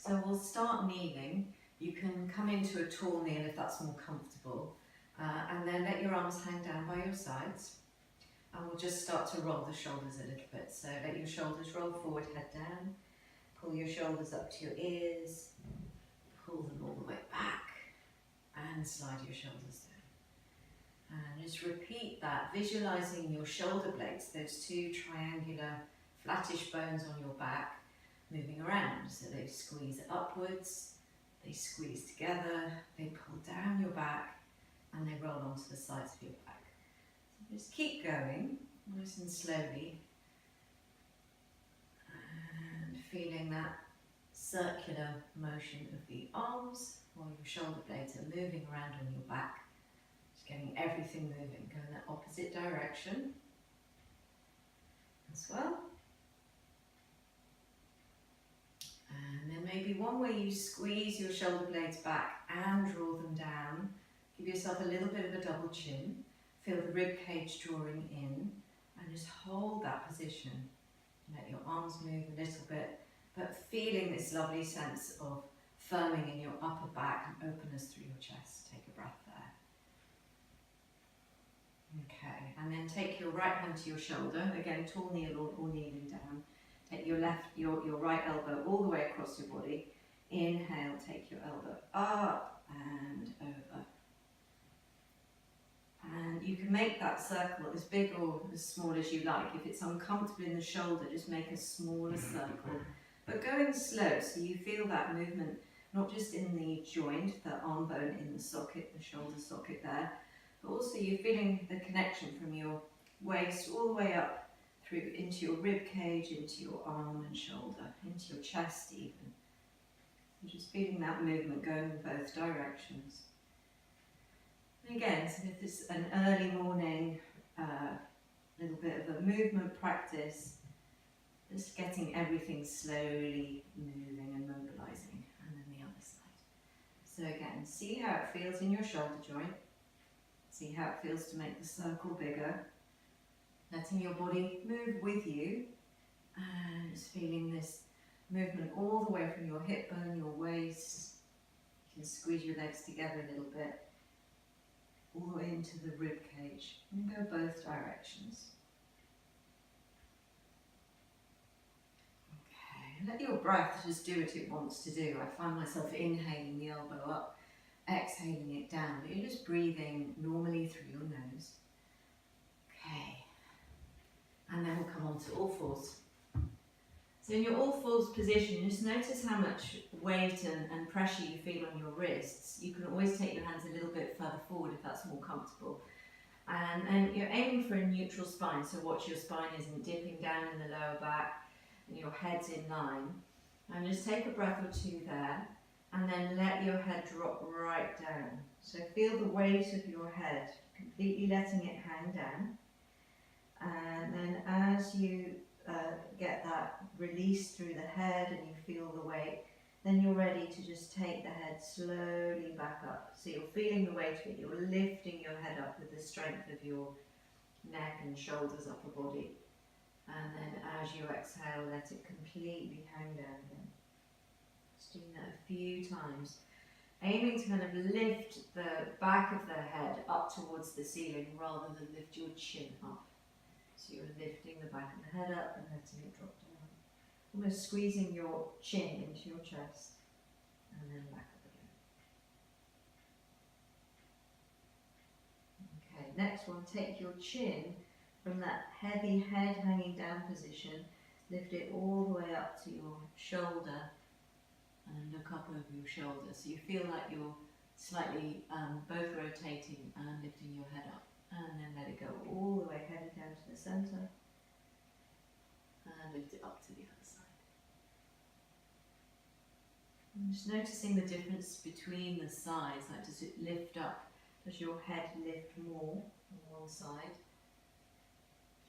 So we'll start kneeling. You can come into a tall kneel if that's more comfortable, and then let your arms hang down by your sides. And we'll just start to roll the shoulders a little bit. So let your shoulders roll forward, head down. Pull your shoulders up to your ears. Pull them all the way back. And slide your shoulders down. And just repeat that, visualizing your shoulder blades, those two triangular flattish bones on your back, moving around. So they squeeze upwards, they squeeze together, they pull down your back, and they roll onto the sides of your back. Just keep going, nice and slowly, and feeling that circular motion of the arms while your shoulder blades are moving around on your back. Just getting everything moving, go in the opposite direction as well. And then maybe one way you squeeze your shoulder blades back and draw them down. Give yourself a little bit of a double chin. Feel the rib cage drawing in and just hold that position. Let your arms move a little bit, but feeling this lovely sense of firming in your upper back and openness through your chest. Take a breath there. Okay, and then take your right hand to your shoulder. Again, tall kneel or kneeling down. Take your right elbow all the way across your body. Inhale, take your elbow up and over. And you can make that circle as big or as small as you like. If it's uncomfortable in the shoulder, just make a smaller circle. But going slow, so you feel that movement, not just in the joint, the arm bone in the socket, the shoulder socket there, but also you're feeling the connection from your waist all the way up through into your rib cage, into your arm and shoulder, into your chest even. And just feeling that movement going in both directions. Again, so if it's an early morning, little bit of a movement practice, just getting everything slowly moving and mobilizing, and then the other side. So again, see how it feels in your shoulder joint, see how it feels to make the circle bigger, letting your body move with you, and just feeling this movement all the way from your hip bone, your waist. You can squeeze your legs together a little bit, all the way into the rib cage, and go both directions. Okay, let your breath just do what it wants to do. I find myself inhaling the elbow up, exhaling it down, but you're just breathing normally through your nose. Okay, and then we'll come on to all fours. So in your all fours position, just notice how much weight and pressure you feel on your wrists. You can always take your hands a little bit further forward if that's more comfortable. And you're aiming for a neutral spine, so watch your spine isn't dipping down in the lower back and your head's in line. And just take a breath or two there, and then let your head drop right down. So feel the weight of your head, completely letting it hang down. And then as you get that release through the head and you feel the weight, then you're ready to just take the head slowly back up. So you're feeling the weight of it, you're lifting your head up with the strength of your neck and shoulders, upper body. And then as you exhale, let it completely hang down again. Just doing that a few times. Aiming to kind of lift the back of the head up towards the ceiling rather than lift your chin up. So you're lifting the back of the head up and letting it drop down. Almost squeezing your chin into your chest and then back up again. Okay, next one, take your chin from that heavy head hanging down position, lift it all the way up to your shoulder and look up over your shoulder. So you feel like you're slightly both rotating and lifting your head up. And then let it go all the way, headed down to the centre. And lift it up to the other side. And just noticing the difference between the sides. Like, does it lift up? Does your head lift more on one side?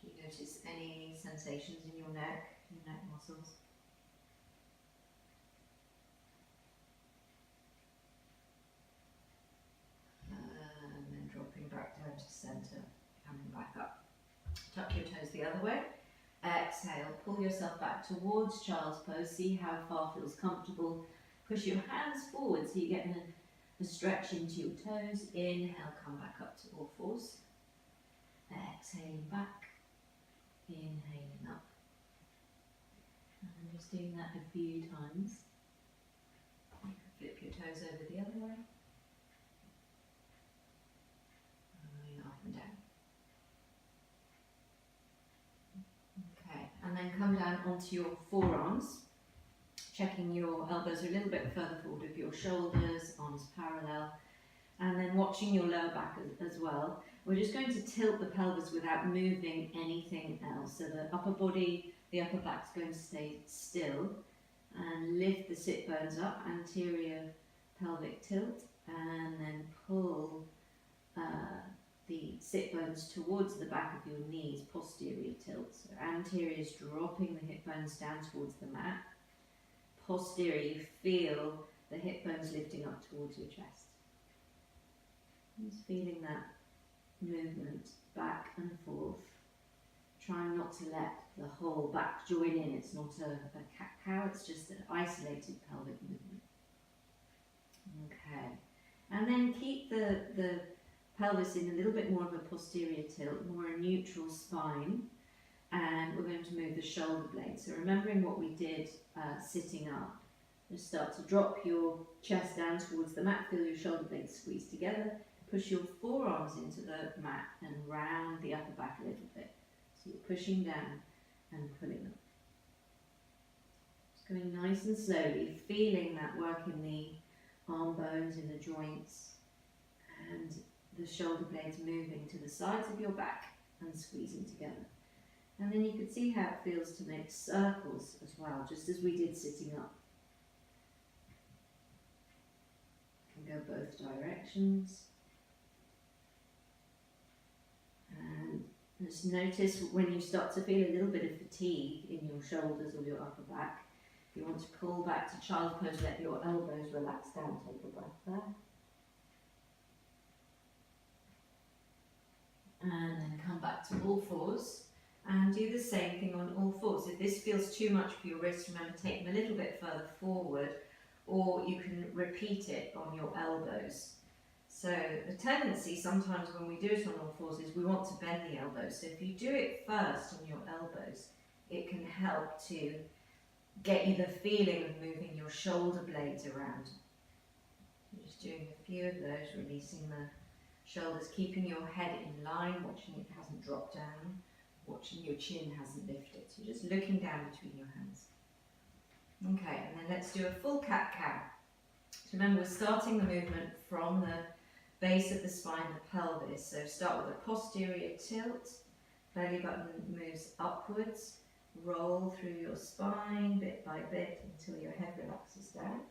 Do you notice any sensations in your neck muscles? Back down to centre, coming back up. Tuck your toes the other way. Exhale, pull yourself back towards child's pose. See how far feels comfortable. Push your hands forward so you get a stretch into your toes. Inhale, come back up to all fours. Exhaling back, inhaling up. And I'm just doing that a few times. You can flip your toes over the other way. And up and down. Okay, and then come down onto your forearms. Checking your elbows are a little bit further forward of your shoulders, arms parallel, and then watching your lower back as well. We're just going to tilt the pelvis without moving anything else. So the upper body, the upper back is going to stay still, and lift the sit bones up, anterior pelvic tilt, and then pull the sit bones towards the back of your knees, posterior tilt. So anterior is dropping the hip bones down towards the mat. Posterior, you feel the hip bones lifting up towards your chest. Just feeling that movement back and forth. Trying not to let the whole back join in. It's not a cat-cow, it's just an isolated pelvic movement. Okay. And then keep the pelvis in a little bit more of a posterior tilt, more a neutral spine. And we're going to move the shoulder blades. So remembering what we did sitting up, just start to drop your chest down towards the mat, feel your shoulder blades squeeze together, push your forearms into the mat and round the upper back a little bit. So you're pushing down and pulling up. Just going nice and slowly, feeling that work in the arm bones, in the joints, and the shoulder blades moving to the sides of your back and squeezing together. And then you could see how it feels to make circles as well, just as we did sitting up. You can go both directions. And just notice when you start to feel a little bit of fatigue in your shoulders or your upper back, if you want to pull back to child's pose, let your elbows relax down, take a breath there. And then come back to all fours. And do the same thing on all fours. If this feels too much for your wrists, remember, take them a little bit further forward, or you can repeat it on your elbows. So the tendency sometimes when we do it on all fours is we want to bend the elbows. So if you do it first on your elbows, it can help to get you the feeling of moving your shoulder blades around. So just doing a few of those, releasing the shoulders, keeping your head in line, watching it hasn't dropped down. Watching your chin hasn't lifted, so just looking down between your hands. Okay, and then let's do a full cat-cow. So remember, we're starting the movement from the base of the spine, the pelvis. So start with a posterior tilt, belly button moves upwards, roll through your spine bit by bit until your head relaxes down.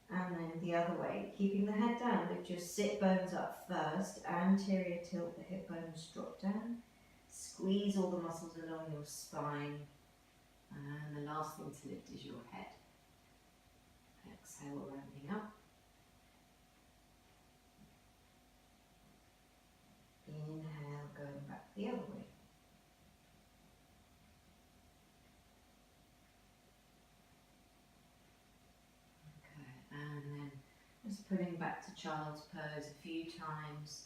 And then the other way, keeping the head down, lift your sit bones up first, anterior tilt, the hip bones drop down. Squeeze all the muscles along your spine, and the last thing to lift is your head. Exhale, rounding up. Inhale, going back the other way. Okay, and then just pulling back to child's pose a few times.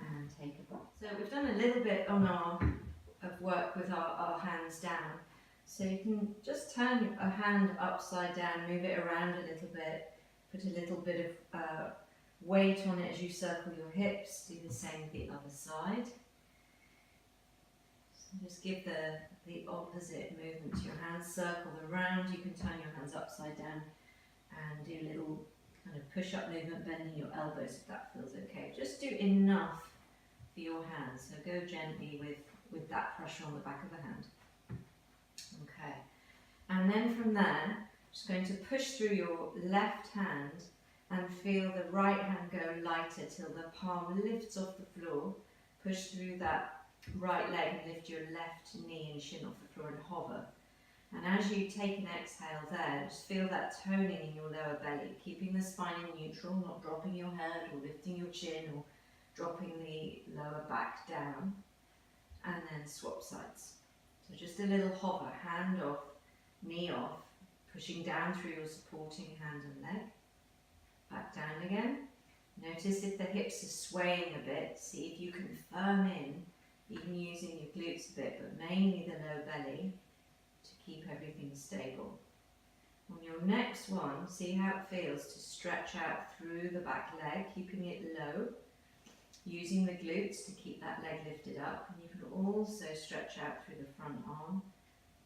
And take a breath. So we've done a little bit of work with our hands down. So you can just turn a hand upside down, move it around a little bit, put a little bit of weight on it as you circle your hips. Do the same with the other side. So just give the opposite movement to your hands. Circle around. You can turn your hands upside down and do a little kind of push-up movement, bending your elbows if that feels okay. Just do enough for your hands. So go gently with that pressure on the back of the hand. Okay. And then from there, just going to push through your left hand and feel the right hand go lighter till the palm lifts off the floor. Push through that right leg and lift your left knee and shin off the floor and hover. And as you take an exhale there, just feel that toning in your lower belly, keeping the spine in neutral, not dropping your head or lifting your chin or dropping the lower back down. And then swap sides. So just a little hover, hand off, knee off, pushing down through your supporting hand and leg. Back down again. Notice if the hips are swaying a bit. See if you can firm in, even using your glutes a bit, but mainly the low belly to keep everything stable. On your next one, see how it feels to stretch out through the back leg, keeping it low, using the glutes to keep that leg lifted up. And you can also stretch out through the front arm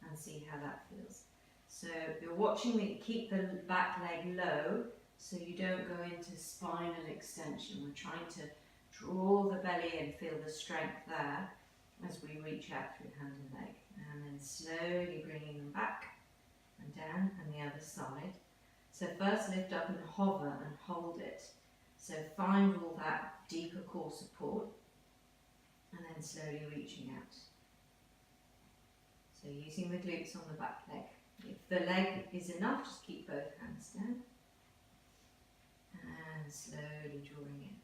and see how that feels. So you're watching me keep the back leg low so you don't go into spinal extension. We're trying to draw the belly and feel the strength there as we reach out through hand and leg. And then slowly bringing them back and down, and the other side. So first lift up and hover and hold it. So find all that deeper core support and then slowly reaching out. So using the glutes on the back leg. If the leg is enough, just keep both hands down and slowly drawing in.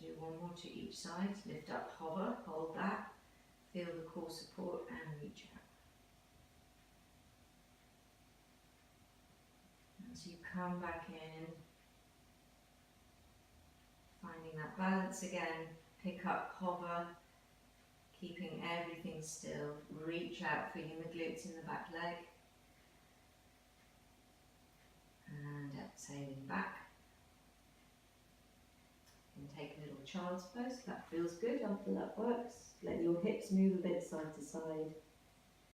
Do one more to each side. Lift up, hover, hold that, feel the core support and reach out. As you come back in, finding that balance again, pick up, hover, keeping everything still, reach out, feeling the glutes in the back leg, and exhaling back. You can take a little child's pose, that feels good after that works. Let your hips move a bit side to side.